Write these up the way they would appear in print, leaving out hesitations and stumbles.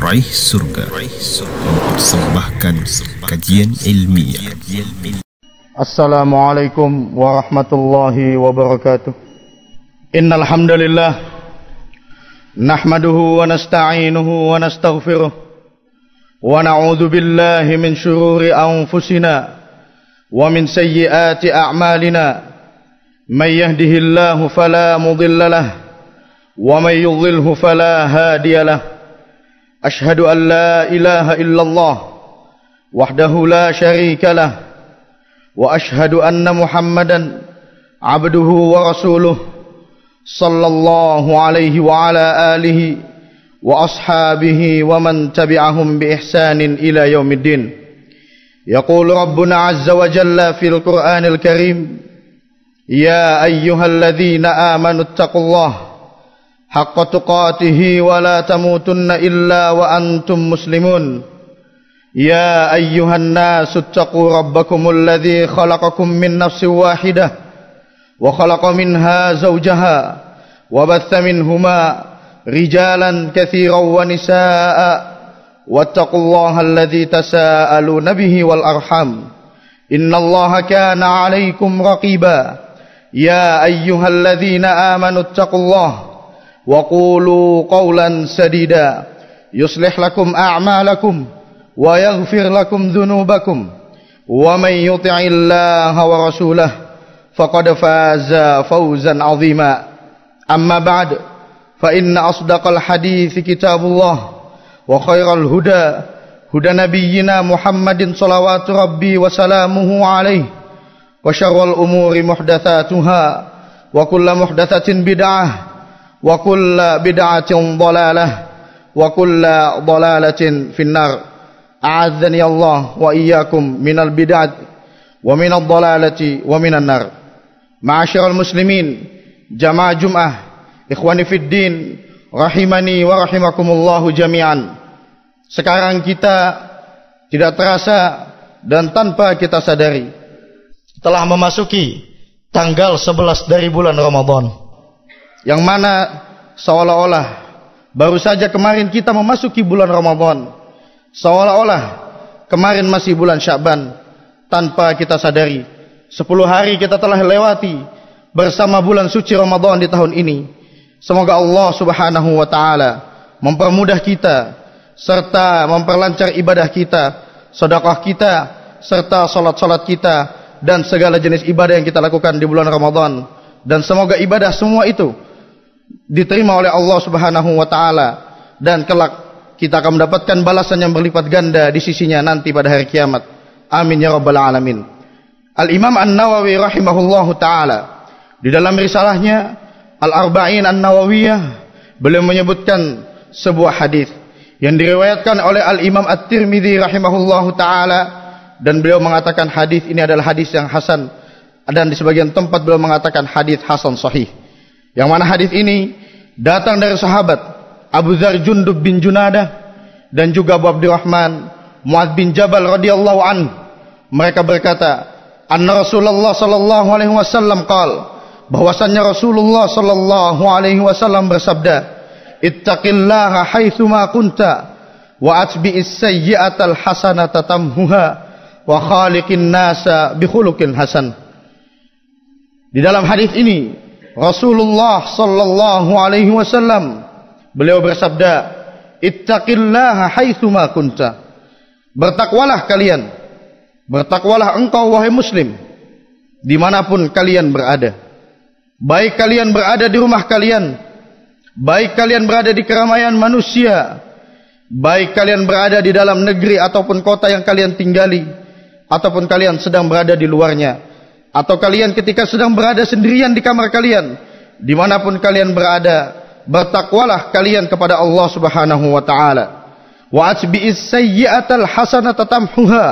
Raih Surga mempersembahkan kajian ilmiah. Assalamualaikum warahmatullahi wabarakatuh. Innal hamdalillah nahmaduhu wa nasta'inuhu wa nastaghfiruh wa na'udzu billahi min shururi anfusina wa min sayyiati a'malina. May yahdihillahu fala mudilla lahu wa may yudlilhu fala hadiya lahu. Ashhadu an la ilaha illallah wahdahu la syarika lah wa ashhadu anna Muhammadan abduhu wa rasuluh sallallahu alaihi wa ala alihi wa ashabihi wa man tabi'ahum bi ihsanin ila yaumiddin. Yaqulu Rabbuna azza wa jalla fil Qur'anil Karim, ya ayyuhalladzina amanu ittaqullaha haqqa tuqatihi wa la tamutunna illa wa antum muslimun. Ya ayyuhan nasu ittaqu rabbakumul ladzi khalaqakum min nafsin wahidah wa khalaqa minha zawjaha wa batha minhuma rijalan katsiran wa nisaa'a wattaqullaha alladzi tasaaluna bihi wal arham innallaha kana 'alaykum raqiba. Ya ayyuhalladzina amanu ittaqullaha وقولوا قولا سديدا يصلح لكم أعمالكم ويغفر لكم ذنوبكم ومن يطع الله ورسوله فقد فاز فوزا عظيما. أما بعد فإن أصدق الحديث كتاب الله وخير الهدى هدى نبينا محمد صلوات ربي وسلامه عليه وشر الأمور محدثاتها وكل محدثة بدعة wa kullu bid'atin dhalalah wa kullu dhalalatin finnar. A'adzani Allah wa iyyakum minal bid'ah wa minadh dhalalati wa minan nar. Ma'asyiral muslimin, jamaah Jumat, ikhwani fid din, rahimani wa rahimakumullah jami'an. Sekarang kita tidak terasa dan tanpa kita sadari telah memasuki tanggal 11 dari bulan Ramadan, yang mana seolah-olah baru saja kemarin kita memasuki bulan Ramadan, seolah-olah kemarin masih bulan Sya'ban. Tanpa kita sadari 10 hari kita telah lewati bersama bulan suci Ramadan di tahun ini. Semoga Allah subhanahu wa ta'ala mempermudah kita serta memperlancar ibadah kita, sedekah kita, serta salat-salat kita dan segala jenis ibadah yang kita lakukan di bulan Ramadan. Dan semoga ibadah semua itu diterima oleh Allah subhanahu wa ta'ala, dan kelak kita akan mendapatkan balasan yang berlipat ganda di sisinya nanti pada hari kiamat. Amin ya rabbal alamin. Al-Imam An-Nawawi rahimahullahu ta'ala di dalam risalahnya Al-Arba'in An-Nawawiyah, beliau menyebutkan sebuah hadis yang diriwayatkan oleh Al-Imam At-Tirmidzi rahimahullahu ta'ala, dan beliau mengatakan hadis ini adalah hadis yang hasan, dan di sebagian tempat beliau mengatakan hadis hasan sahih. Yang mana hadis ini datang dari sahabat Abu Dzar Jundub bin Junadah dan juga Abu Abdurrahman Mu'adz bin Jabal radhiyallahu anhu. Mereka berkata, anna Rasulullah sallallahu alaihi wasallam qala, bahwasannya Rasulullah sallallahu alaihi wasallam bersabda, ittaqillaha haitsu ma kunta wa atbi'is sayyi'atal hasanata tamhuha wa khaliqin nasa bi khuluqin hasan. Di dalam hadis ini Rasulullah sallallahu alaihi wasallam beliau bersabda, ittaqillaha haitsu ma kunta. Bertakwalah kalian, bertakwalah engkau wahai muslim dimanapun kalian berada. Baik kalian berada di rumah kalian, baik kalian berada di keramaian manusia, baik kalian berada di dalam negeri ataupun kota yang kalian tinggali, ataupun kalian sedang berada di luarnya, atau kalian ketika sedang berada sendirian di kamar kalian, dimanapun kalian berada, bertakwalah kalian kepada Allah subhanahu wa ta'ala. Wa atbi'is sayyi'atal hasanata tamhuha,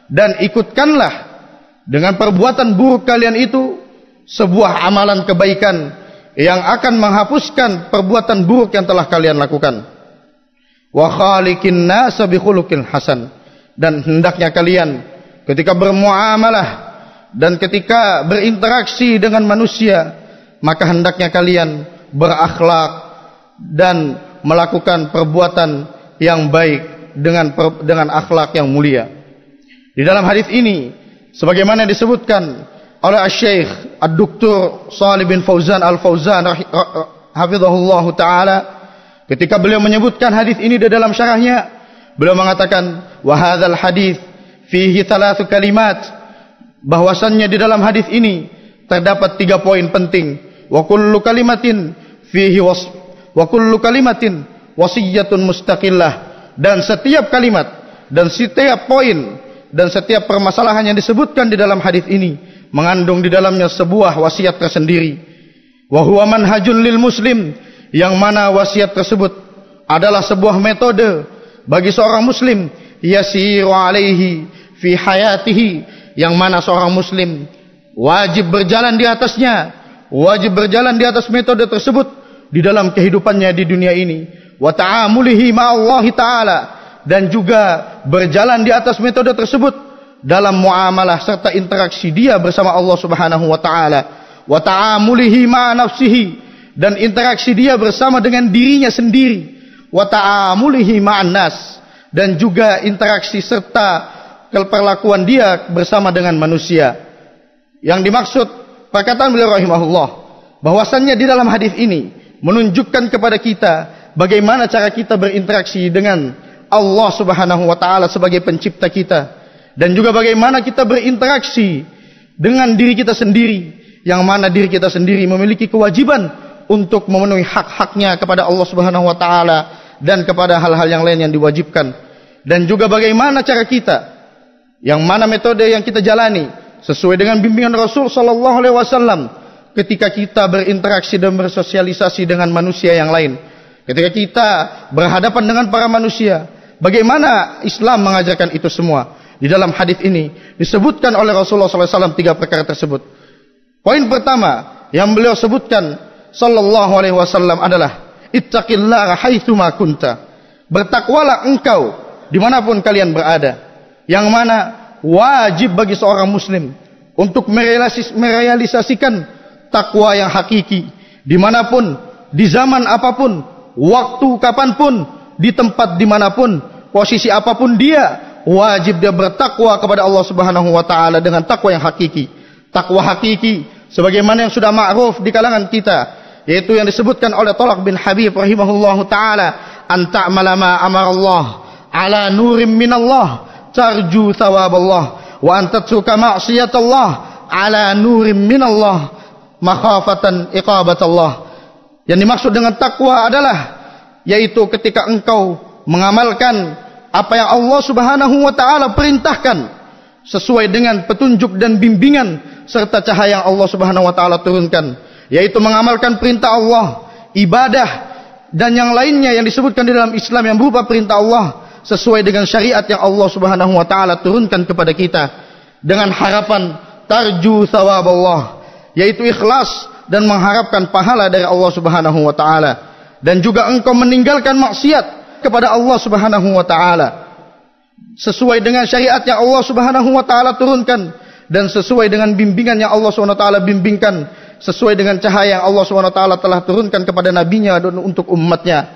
dan ikutkanlah dengan perbuatan buruk kalian itu sebuah amalan kebaikan yang akan menghapuskan perbuatan buruk yang telah kalian lakukan. Wa khaliqin nasa bi khuluqin hasan, dan hendaknya kalian ketika bermuamalah dan ketika berinteraksi dengan manusia, maka hendaknya kalian berakhlak dan melakukan perbuatan yang baik dengan akhlak yang mulia. Di dalam hadis ini sebagaimana disebutkan oleh Syekh Ad-Doktor Shalih bin Fauzan Al-Fauzan hafizahullah taala, ketika beliau menyebutkan hadis ini di dalam syarahnya, beliau mengatakan wa hadzal hadis fihi 3 kalimat, bahwasannya di dalam hadis ini terdapat 3 poin penting. Wa kullu kalimatin wasiyatun mustaqillah, dan setiap kalimat dan setiap poin dan setiap permasalahan yang disebutkan di dalam hadis ini mengandung di dalamnya sebuah wasiat tersendiri. Wa huwa manhajun lil muslim, yang mana wasiat tersebut adalah sebuah metode bagi seorang muslim yasiru alaihi fi hayatihi, yang mana seorang muslim wajib berjalan di atasnya, wajib berjalan di atas metode tersebut di dalam kehidupannya di dunia ini. Wa ta'amulihi ma'allahi ta'ala, dan juga berjalan di atas metode tersebut dalam muamalah serta interaksi dia bersama Allah Subhanahu wa taala. Wa ta'amulihi ma'a nafsihi, dan interaksi dia bersama dengan dirinya sendiri. Wa ta'amulihi ma'an nas, dan juga interaksi serta perlakuan dia bersama dengan manusia. Yang dimaksud perkataan beliau rahimahullah, bahwasannya di dalam hadis ini menunjukkan kepada kita bagaimana cara kita berinteraksi dengan Allah Subhanahu wa taala sebagai pencipta kita, dan juga bagaimana kita berinteraksi dengan diri kita sendiri, yang mana diri kita sendiri memiliki kewajiban untuk memenuhi hak-haknya kepada Allah Subhanahu wa taala dan kepada hal-hal yang lain yang diwajibkan. Dan juga bagaimana cara kita, yang mana metode yang kita jalani sesuai dengan bimbingan Rasul sallallahu alaihi wasallam ketika kita berinteraksi dan bersosialisasi dengan manusia yang lain. Ketika kita berhadapan dengan para manusia, bagaimana Islam mengajarkan itu semua. Di dalam hadis ini disebutkan oleh Rasulullah SAW 3 perkara tersebut. Poin pertama yang beliau sebutkan sallallahu alaihi wasallam adalah ittaqillaha haitsuma kunta. Bertakwalah engkau dimanapun kalian berada. Yang mana wajib bagi seorang muslim untuk merealisasikan takwa yang hakiki dimanapun, di zaman apapun, waktu kapanpun, di tempat dimanapun, posisi apapun dia, wajib dia bertakwa kepada Allah Subhanahu wa taala dengan takwa yang hakiki. Takwa hakiki sebagaimana yang sudah ma'ruf di kalangan kita, yaitu yang disebutkan oleh Talaq bin Habib rahimahullahu taala, an ta'mala ma amara Allah ala nurim minallah tarju thawaballah wa an tatruka ma'siyatallah ala nurim minallah makhafatan iqabatallah. Yang dimaksud dengan takwa adalah yaitu ketika engkau mengamalkan apa yang Allah Subhanahu wa taala perintahkan sesuai dengan petunjuk dan bimbingan serta cahaya yang Allah Subhanahu wa taala turunkan, yaitu mengamalkan perintah Allah, ibadah dan yang lainnya yang disebutkan di dalam Islam yang berupa perintah Allah sesuai dengan syariat yang Allah Subhanahu wa taala turunkan kepada kita, dengan harapan tarju thawaballah, yaitu ikhlas dan mengharapkan pahala dari Allah Subhanahu wa taala, dan juga engkau meninggalkan maksiat kepada Allah Subhanahu wa taala sesuai dengan syariat yang Allah Subhanahu wa taala turunkan dan sesuai dengan bimbingan yang Allah Subhanahu wa taala bimbingkan, sesuai dengan cahaya yang Allah Subhanahu wa taala telah turunkan kepada nabinya dan untuk umatnya,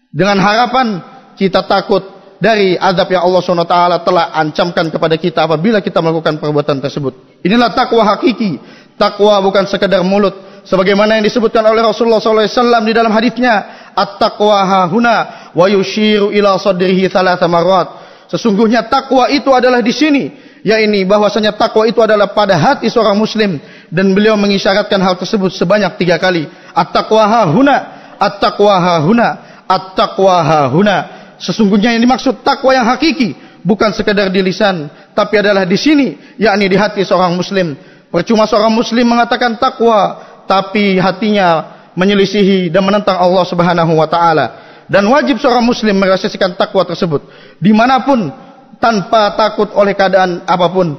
dengan harapan kita takut dari azab yang Allah Subhanahu wa taala telah ancamkan kepada kita apabila kita melakukan perbuatan tersebut. Inilah takwa hakiki. Takwa bukan sekadar mulut, sebagaimana yang disebutkan oleh Rasulullah SAW di dalam hadisnya, at-taqwa hahuna wa yushiru ila sadrihi 3 marrat. Sesungguhnya takwa itu adalah di sini, yakni bahwasanya takwa itu adalah pada hati seorang muslim, dan beliau mengisyaratkan hal tersebut sebanyak 3 kali. At-taqwa hahuna, at-taqwa hahuna, at-taqwa hahuna. Sesungguhnya yang dimaksud takwa yang hakiki bukan sekadar di lisan, tapi adalah di sini, yakni di hati seorang muslim. Percuma seorang muslim mengatakan takwa tapi hatinya menyelisihi dan menentang Allah Subhanahu wa taala. Dan wajib seorang muslim merealisasikan takwa tersebut dimanapun tanpa takut oleh keadaan apapun.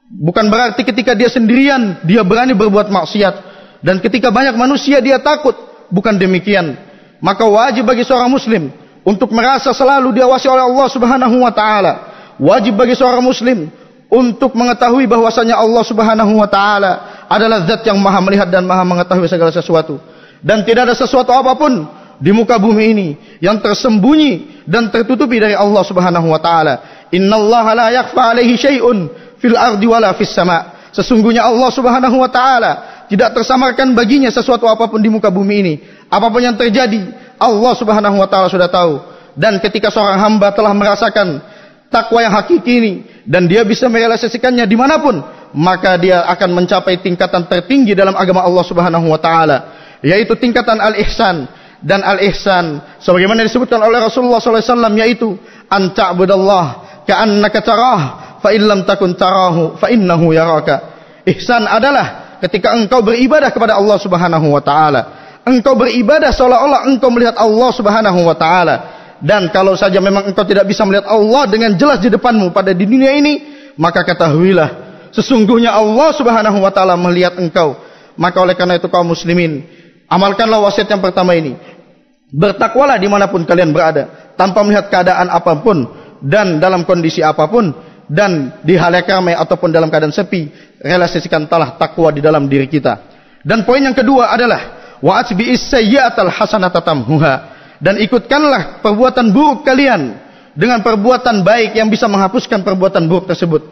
Bukan berarti ketika dia sendirian dia berani berbuat maksiat, dan ketika banyak manusia dia takut. Bukan demikian. Maka wajib bagi seorang muslim untuk merasa selalu diawasi oleh Allah Subhanahu wa taala. Wajib bagi seorang muslim untuk mengetahui bahwasanya Allah Subhanahu wa taala adalah zat yang maha melihat dan maha mengetahui segala sesuatu, dan tidak ada sesuatu apapun di muka bumi ini yang tersembunyi dan tertutupi dari Allah Subhanahu wa taala. Innallaha la yakhfa 'alaihi syai'un fil ardi wala fis sama'. Sesungguhnya Allah Subhanahu wa taala tidak tersamarkan baginya sesuatu apapun di muka bumi ini. Apapun yang terjadi, Allah Subhanahu wa taala sudah tahu. Dan ketika seorang hamba telah merasakan takwa yang hakiki ini dan dia bisa merealisasikannya dimanapun, maka dia akan mencapai tingkatan tertinggi dalam agama Allah Subhanahu wa taala, yaitu tingkatan al-ihsan. Dan al-ihsan sebagaimana disebutkan oleh Rasulullah SAW, yaitu an ta'budallah ka'annaka tarah fa illam takun tarahu fa innahu yaraka. Ihsan adalah ketika engkau beribadah kepada Allah Subhanahu wa taala, engkau beribadah seolah-olah engkau melihat Allah Subhanahu wa taala. Dan kalau saja memang engkau tidak bisa melihat Allah dengan jelas di depanmu pada di dunia ini, maka ketahuilah sesungguhnya Allah Subhanahu wa taala melihat engkau. Maka oleh karena itu kaum muslimin, amalkanlah wasiat yang pertama ini. Bertakwalah dimanapun kalian berada, tanpa melihat keadaan apapun dan dalam kondisi apapun, dan di halayak ramai ataupun dalam keadaan sepi, realisasikan talah takwa di dalam diri kita. Dan poin yang kedua adalah wa atbi'is sayyi'atal hasanata tamhuha, dan ikutkanlah perbuatan buruk kalian dengan perbuatan baik yang bisa menghapuskan perbuatan buruk tersebut.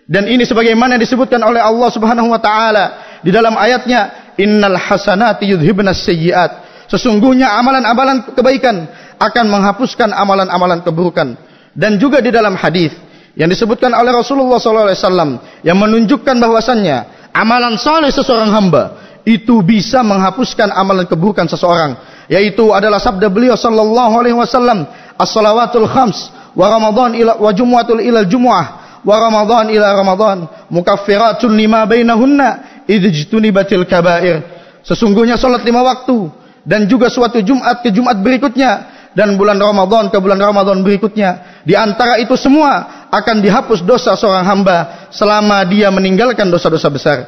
Dan ini sebagaimana disebutkan oleh Allah Subhanahu wa taala di dalam ayatnya, innal hasanati yudhibnas sayyi'at. Sesungguhnya amalan-amalan kebaikan akan menghapuskan amalan-amalan keburukan. Dan juga di dalam hadis yang disebutkan oleh Rasulullah SAW yang menunjukkan bahwasannya amalan saleh seseorang hamba itu bisa menghapuskan amalan keburukan seseorang, yaitu adalah sabda beliau sallallahu alaihi wasallam, as-salawatul khams wa ramadan ila wa jumu'atul ila jumu'ah wa ramadan ila ramadan mukaffiratun lima bainahunna idjtunibatil kaba'ir. Sesungguhnya salat 5 waktu dan juga suatu Jumat ke Jumat berikutnya dan bulan Ramadan ke bulan Ramadan berikutnya, di antara itu semua akan dihapus dosa seorang hamba selama dia meninggalkan dosa-dosa besar.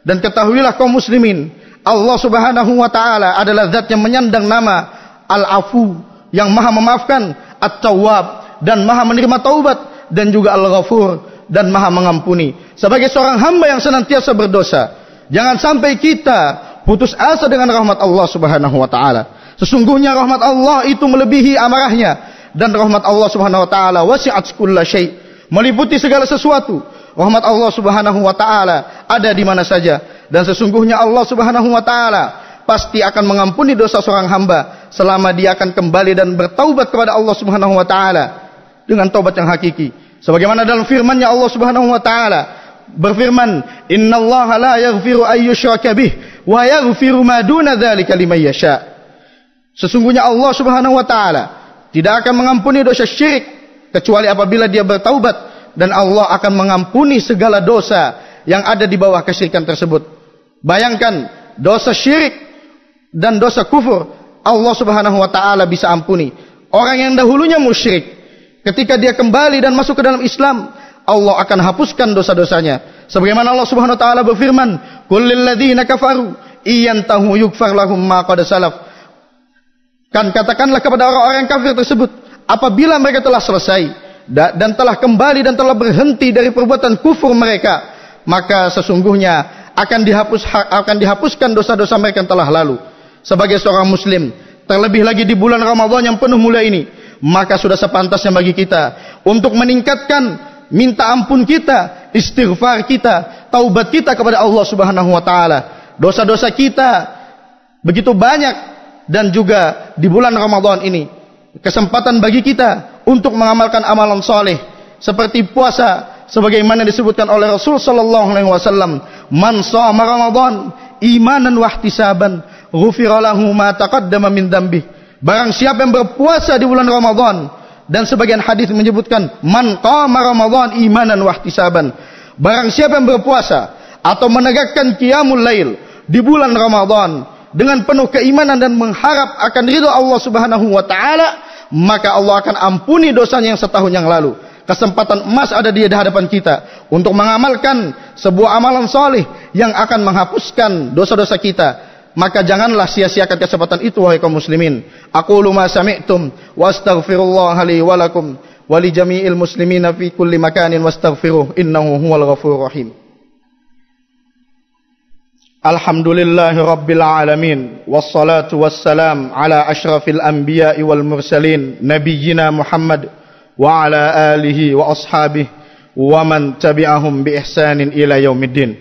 Dan ketahuilah kaum muslimin, Allah Subhanahu wa taala adalah zat yang menyandang nama Al-Afu, yang maha memaafkan, At-Tawwab, dan maha menerima taubat, dan juga Al-Ghafur, dan maha mengampuni. Sebagai seorang hamba yang senantiasa berdosa, jangan sampai kita putus asa dengan rahmat Allah Subhanahu wa taala. Sesungguhnya rahmat Allah itu melebihi amarahnya, dan rahmat Allah Subhanahu wa taala wasi'at kulla syai', meliputi segala sesuatu. Rahmat Allah Subhanahu wa taala ada di mana saja, dan sesungguhnya Allah Subhanahu wa taala pasti akan mengampuni dosa seorang hamba selama dia akan kembali dan bertaubat kepada Allah Subhanahu wa taala dengan taubat yang hakiki. Sebagaimana dalam firman-Nya Allah Subhanahu wa taala berfirman, innallaha la yaghfiru ayyushraka bih wa yaghfiru ma duna dzalika liman yasha. Sesungguhnya Allah Subhanahu wa taala tidak akan mengampuni dosa syirik kecuali apabila dia bertaubat, dan Allah akan mengampuni segala dosa yang ada di bawah kesyirikan tersebut. Bayangkan, dosa syirik dan dosa kufur Allah Subhanahu wa taala bisa ampuni. Orang yang dahulunya musyrik, ketika dia kembali dan masuk ke dalam Islam, Allah akan hapuskan dosa-dosanya. Sebagaimana Allah Subhanahu wa taala berfirman, qul lil ladzina kafaru iyantahu yughfar lahum ma qad salaf. Kan katakanlah kepada orang-orang kafir tersebut, apabila mereka telah selesai dan telah kembali dan telah berhenti dari perbuatan kufur mereka, maka sesungguhnya akan dihapuskan dosa-dosa mereka yang telah lalu. Sebagai seorang muslim, terlebih lagi di bulan Ramadan yang penuh mulia ini, maka sudah sepantasnya bagi kita untuk meningkatkan minta ampun kita, istighfar kita, taubat kita kepada Allah Subhanahu wa taala. Dosa-dosa kita begitu banyak, dan juga di bulan Ramadan ini kesempatan bagi kita untuk mengamalkan amalan saleh seperti puasa, sebagaimana disebutkan oleh Rasul sallallahu alaihi wasallam, man shoma Ramadan imanan wa ihtisaban ghufira lahu ma taqaddama min dzambi. Barang siapa yang berpuasa di bulan Ramadan, dan sebagian hadis menyebutkan man qama Ramadan imanan wa ihtisaban, barang siapa yang berpuasa atau menegakkan qiyamul lail di bulan Ramadan dengan penuh keimanan dan mengharap akan ridha Allah Subhanahu wa taala, maka Allah akan ampuni dosanya yang setahun yang lalu. Kesempatan emas ada di hadapan kita untuk mengamalkan sebuah amalan saleh yang akan menghapuskan dosa-dosa kita. Maka janganlah sia-siakan kesempatan itu, wahai kaum muslimin. Aqulu ma sami'tum wa astaghfirullah li wa lakum wa li jami'il muslimina fi kulli makanin wastaghfiruh innahu huwal ghafurur rahim. Alhamdulillahi Rabbil Alamin. Wassalatu wassalam ala ashrafil anbiya'i wal mursalin, Nabiyyina Muhammad wa ala alihi wa ashabihi wa man tabi'ahum bi ihsanin ila yaumiddin.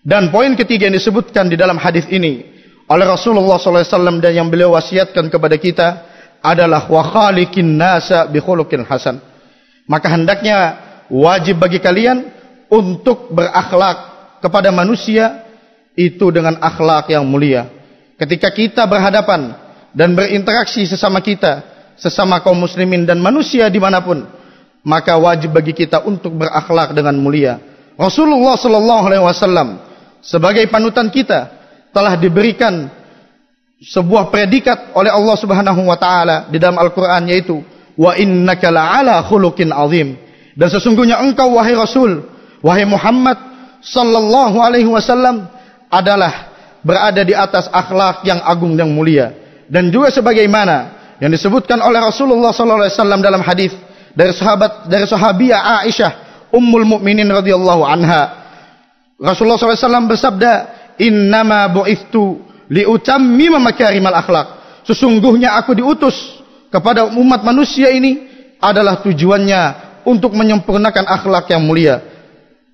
Dan poin ketiga yang disebutkan di dalam hadis ini oleh Rasulullah SAW dan yang beliau wasiatkan kepada kita adalah wa khaliqin nasa bi khuluqin hasan. Maka hendaknya wajib bagi kalian untuk berakhlak kepada manusia itu dengan akhlak yang mulia. Ketika kita berhadapan dan berinteraksi sesama kita, sesama kaum muslimin dan manusia dimanapun, maka wajib bagi kita untuk berakhlak dengan mulia. Rasulullah SAW sebagai panutan kita telah diberikan sebuah predikat oleh Allah Subhanahu wa taala di dalam Al-Qur'an, yaitu wa innaka la'ala khuluqin azim. Dan sesungguhnya engkau wahai Rasul, wahai Muhammad sallallahu alaihi wasallam adalah berada di atas akhlak yang agung dan mulia. Dan juga sebagaimana yang disebutkan oleh Rasulullah sallallahu alaihi wasallam dalam hadis dari sahabiah Aisyah ummul mukminin radhiyallahu anha, Rasulullah sallallahu alaihi wasallam bersabda, innama bu'ithtu liutammima makarimal akhlak. Sesungguhnya aku diutus kepada umat manusia ini adalah tujuannya untuk menyempurnakan akhlak yang mulia.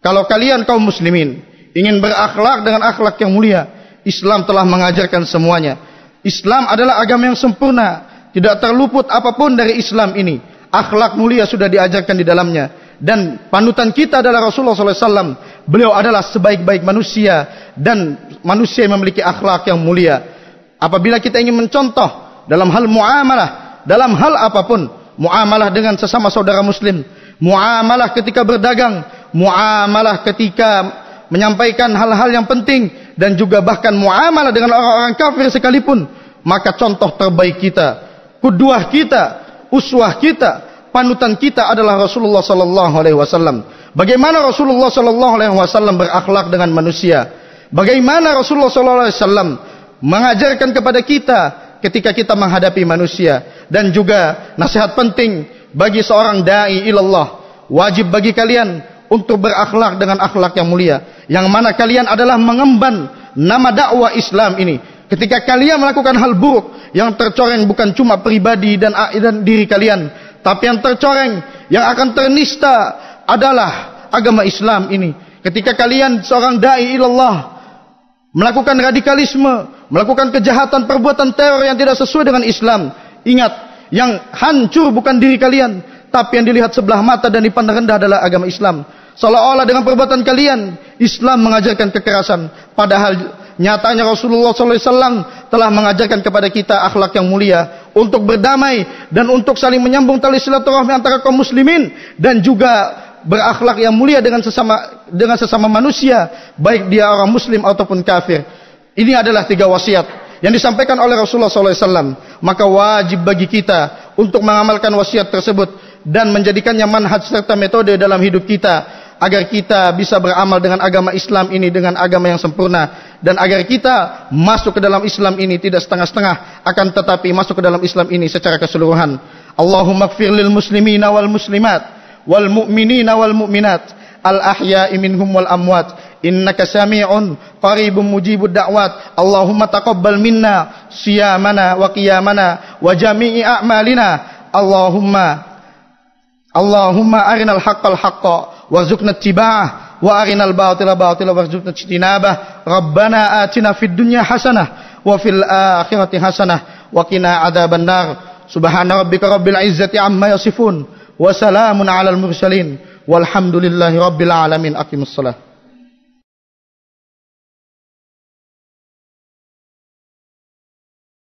Kalau kalian kaum muslimin ingin berakhlak dengan akhlak yang mulia, Islam telah mengajarkan semuanya. Islam adalah agama yang sempurna, tidak terluput apapun dari Islam ini. Akhlak mulia sudah diajarkan di dalamnya. Dan panutan kita adalah Rasulullah SAW. Beliau adalah sebaik-baik manusia dan manusia yang memiliki akhlak yang mulia. Apabila kita ingin mencontoh dalam hal muamalah, dalam hal apapun, muamalah dengan sesama saudara muslim, muamalah ketika berdagang, muamalah ketika menyampaikan hal-hal yang penting, dan juga bahkan muamalah dengan orang-orang kafir sekalipun, maka contoh terbaik kita, qudwah kita, uswah kita, panutan kita adalah Rasulullah sallallahu alaihi wasallam. Bagaimana Rasulullah sallallahu alaihi wasallam berakhlak dengan manusia? Bagaimana Rasulullah sallallahu alaihi wasallam mengajarkan kepada kita ketika kita menghadapi manusia? Dan juga nasihat penting bagi seorang dai ilallah, wajib bagi kalian untuk berakhlak dengan akhlak yang mulia, yang mana kalian adalah mengemban nama dakwah Islam ini. Ketika kalian melakukan hal buruk, yang tercoreng bukan cuma pribadi dan diri kalian, tapi yang tercoreng, yang akan ternista adalah agama Islam ini. Ketika kalian seorang dai ilallah melakukan radikalisme, melakukan kejahatan, perbuatan teror yang tidak sesuai dengan Islam, ingat, yang hancur bukan diri kalian, tapi yang dilihat sebelah mata dan dipandang rendah adalah agama Islam. Seolah-olah dengan perbuatan kalian, Islam mengajarkan kekerasan. Padahal nyatanya Rasulullah SAW telah mengajarkan kepada kita akhlak yang mulia, untuk berdamai dan untuk saling menyambung tali silaturahmi antara kaum muslimin, dan juga berakhlak yang mulia dengan sesama manusia, baik dia orang muslim ataupun kafir. Ini adalah 3 wasiat yang disampaikan oleh Rasulullah SAW. Maka wajib bagi kita untuk mengamalkan wasiat tersebut dan menjadikannya manhaj serta metode dalam hidup kita, agar kita bisa beramal dengan agama Islam ini dengan agama yang sempurna, dan agar kita masuk ke dalam Islam ini tidak setengah-setengah, akan tetapi masuk ke dalam Islam ini secara keseluruhan. Allahumma ighfir lil muslimina wal muslimat wal mu'minina wal mu'minat al ahya'i minhum wal amwat innaka sami'un qaribun mujibud da'wat. Allahumma taqabbal minna siyamana wa qiyamana wa jami'i a'malina. Allahumma arinal haqqal haqqa warzuqna ittiba'ah wa arinal batila batila warzuqna ijtinabah. Rabbana atina fid dunya hasanah wa fil akhirati hasanah wa qina adzaban nar. Subhana rabbika rabbil izzati amma yasifun wa salamun alal mursalin walhamdulillahi rabbil alamin. Aqimus shalah.